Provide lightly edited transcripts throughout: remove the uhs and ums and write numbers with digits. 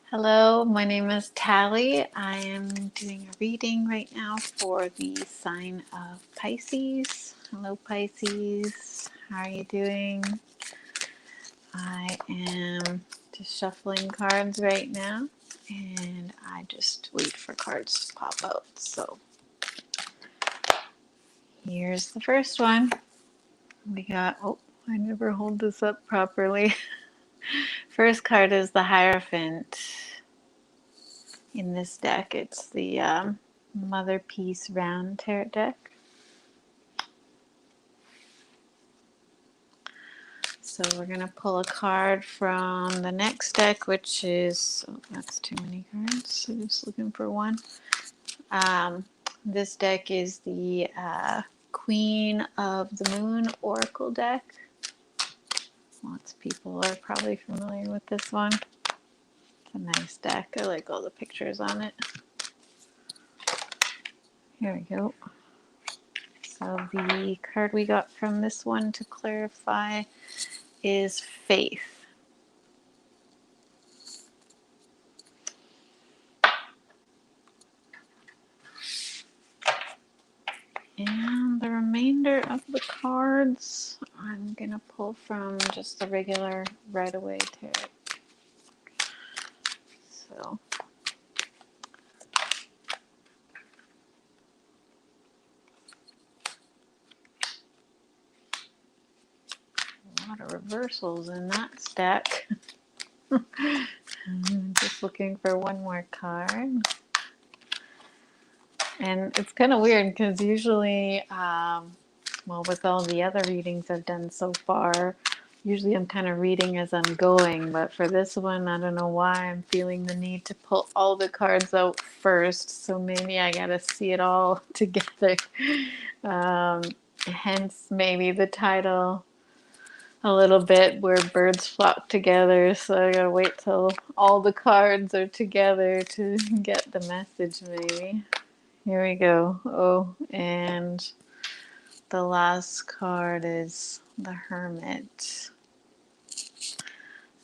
Hello, my name is Tally. I am doing a reading right now for the sign of Pisces. Hello, Pisces. How are you doing? I am just shuffling cards right now, and I just wait for cards to pop out. So here's the first one. We got, oh, I never hold this up properly. First card is the Hierophant. In this deck, it's the Mother Peace Round Tarot deck. So we're going to pull a card from the next deck, which is, oh, that's too many cards, so just looking for one. This deck is the Queen of the Moon Oracle deck. Lots of people are probably familiar with this one. It's a nice deck. I like all the pictures on it. Here we go. So the card we got from this one to clarify is Faith. And the remainder of the cards, I'm going to pull from just the regular Right-Away Tarot. So, a lot of reversals in that stack. Just looking for one more card. And it's kind of weird because usually, well, with all the other readings I've done so far, usually I'm kind of reading as I'm going, but for this one, I don't know why I'm feeling the need to pull all the cards out first, so maybe I gotta see it all together. Hence maybe the title a little bit, Where Birds Flock Together, so I gotta wait till all the cards are together to get the message maybe. Here we go. Oh, and the last card is the Hermit.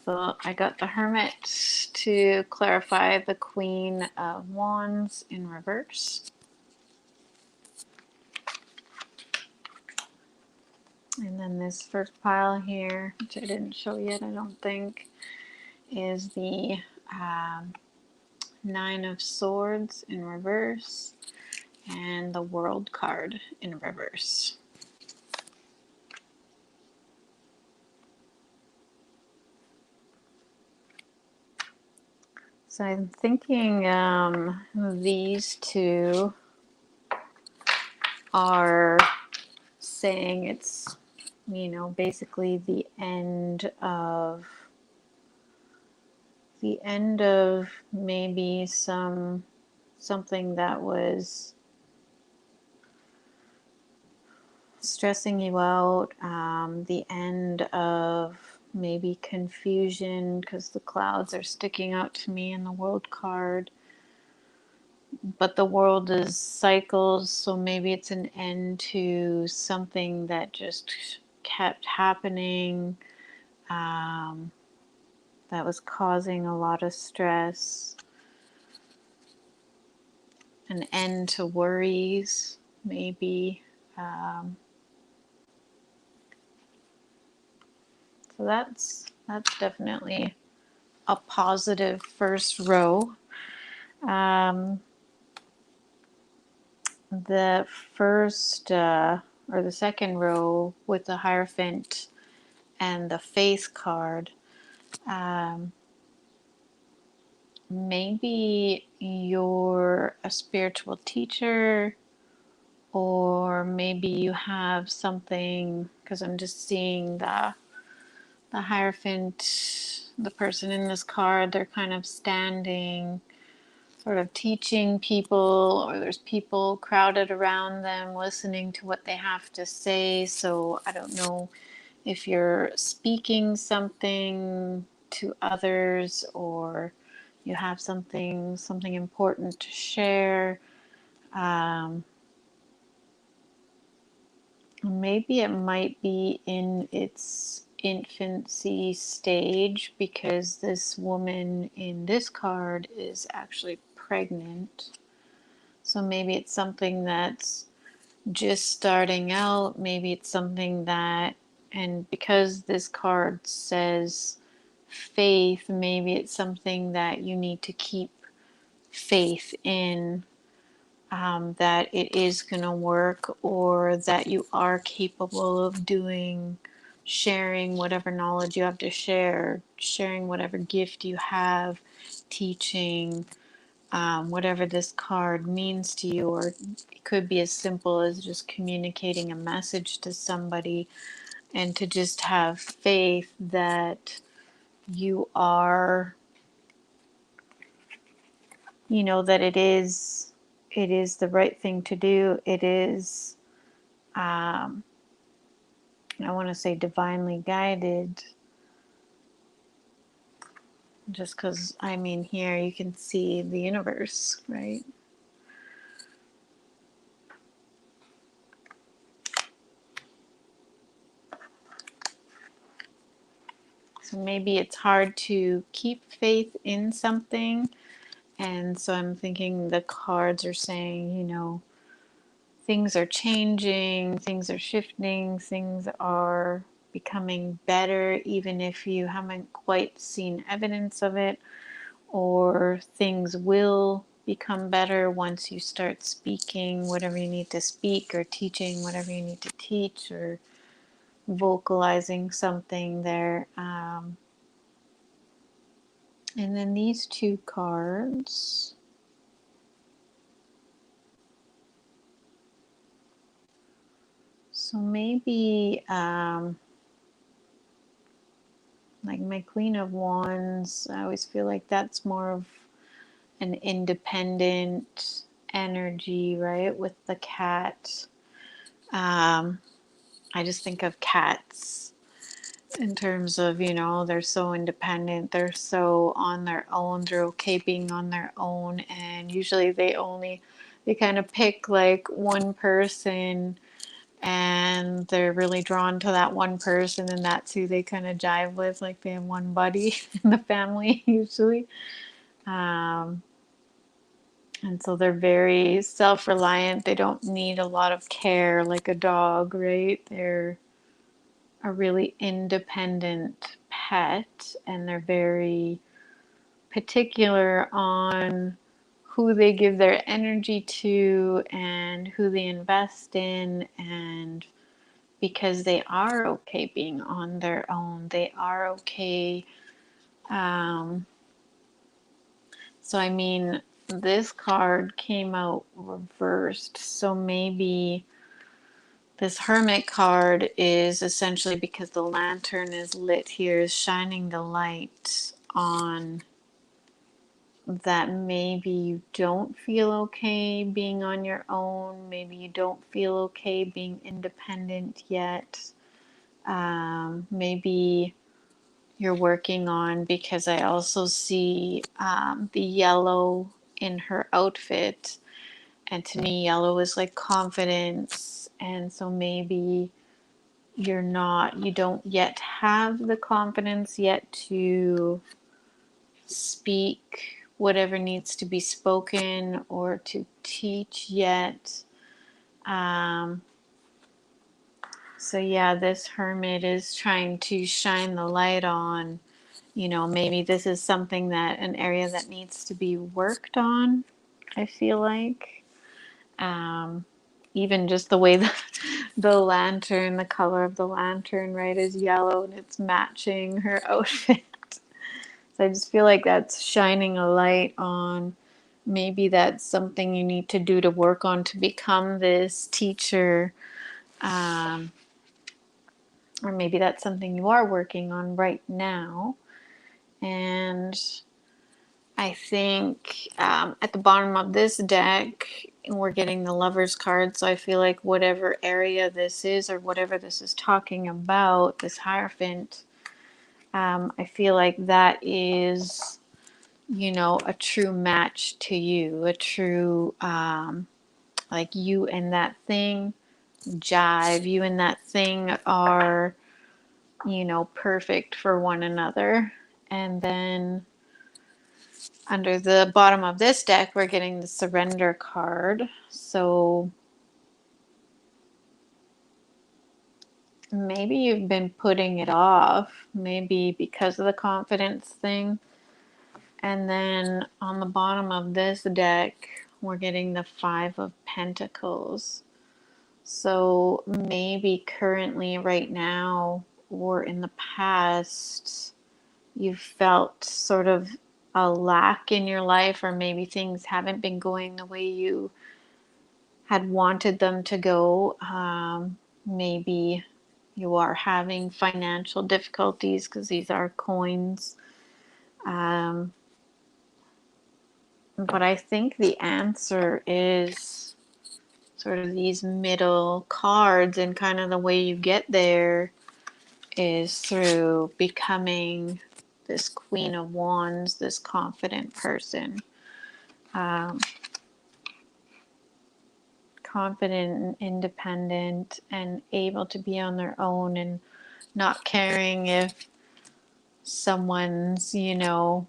So I got the Hermit to clarify the Queen of Wands in reverse. And then this first pile here, which I didn't show yet, I don't think, is the Nine of Swords in reverse and the World card in reverse. So I'm thinking these two are saying it's, you know, basically the end of maybe something that was stressing you out, the end of maybe confusion, because the clouds are sticking out to me in the World card. But the world is cycles, so maybe it's an end to something that just kept happening, that was causing a lot of stress. An end to worries, maybe. So that's definitely a positive first row. The first or the second row with the Hierophant and the Faith card, maybe you're a spiritual teacher, or maybe you have something, because I'm just seeing the Hierophant, the person in this card, they're kind of standing, sort of teaching people, or there's people crowded around them listening to what they have to say. So I don't know if you're speaking something to others, or you have something important to share. Maybe it might be in its infancy stage, because this woman in this card is actually pregnant. So maybe it's something that's just starting out. Maybe it's something that, and because this card says faith, maybe it's something that you need to keep faith in, that it is going to work, or that you are capable of doing, sharing whatever knowledge you have to share, sharing whatever gift you have, teaching, whatever this card means to you. Or it could be as simple as just communicating a message to somebody, and to just have faith that you are, that it is the right thing to do. It is, I want to say, divinely guided, just because, here you can see the universe, right? So maybe it's hard to keep faith in something. And so I'm thinking the cards are saying, things are changing, things are shifting, things are becoming better, even if you haven't quite seen evidence of it, or things will become better once you start speaking whatever you need to speak, or teaching whatever you need to teach, or vocalizing something there. And then these two cards. So maybe, like my Queen of Wands, I always feel like that's more of an independent energy, right? With the cat. I just think of cats in terms of, they're so independent, they're so on their own, they're okay being on their own, and usually they kind of pick like one person, and they're really drawn to that one person, and that's who they kind of jive with, like they have one buddy in the family usually. And so they're very self-reliant. They don't need a lot of care like a dog, right? They're a really independent pet, and they're very particular on who they give their energy to and who they invest in. And because they are okay being on their own, they are okay. So this card came out reversed, so maybe this Hermit card is essentially, because the lantern is lit here, is shining the light on that maybe you don't feel okay being on your own. Maybe you don't feel okay being independent yet. Maybe you're working on, because I also see the yellow in her outfit. And to me, yellow is like confidence. And so maybe you don't yet have the confidence yet to speak whatever needs to be spoken, or to teach yet. So yeah, this Hermit is trying to shine the light on, maybe this is something that, an area that needs to be worked on, I feel like. Even just the way the lantern, the color of the lantern, right, is yellow, and it's matching her outfit. So I just feel like that's shining a light on, maybe that's something you need to do to work on to become this teacher. Or maybe that's something you are working on right now. And I think at the bottom of this deck, we're getting the Lover's card. So I feel like whatever area this is, or whatever this is talking about, this Hierophant, I feel like that is, a true match to you, a true, like you and that thing jive. You and that thing are you know, perfect for one another. And then under the bottom of this deck, we're getting the surrender card. So maybe you've been putting it off, maybe because of the confidence thing. And then on the bottom of this deck, we're getting the Five of Pentacles. So maybe currently, right now, or in the past, you've felt sort of a lack in your life, or maybe things haven't been going the way you had wanted them to go. Maybe you are having financial difficulties because these are coins. Um, but I think the answer is sort of these middle cards, and kind of the way you get there is through becoming this Queen of Wands, this confident person. Confident and independent and able to be on their own, and not caring if someone's, not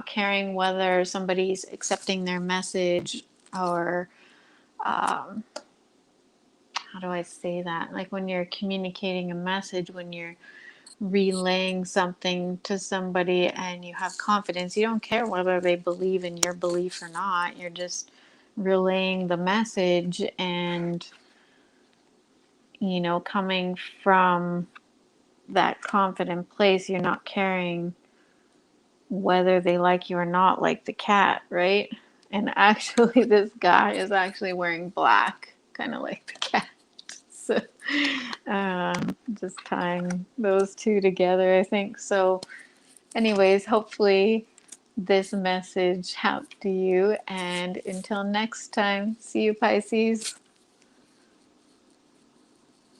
caring whether somebody's accepting their message, or how do I say that? Like when you're communicating a message, when you're relaying something to somebody and you have confidence, you don't care whether they believe in your belief or not. You're just relaying the message, and, coming from that confident place, you're not caring whether they like you or not, like the cat, right? And actually, this guy is actually wearing black, kind of like the cat. So, just tying those two together, I think. So, anyways, hopefully this message helped you. And until next time, see you, Pisces.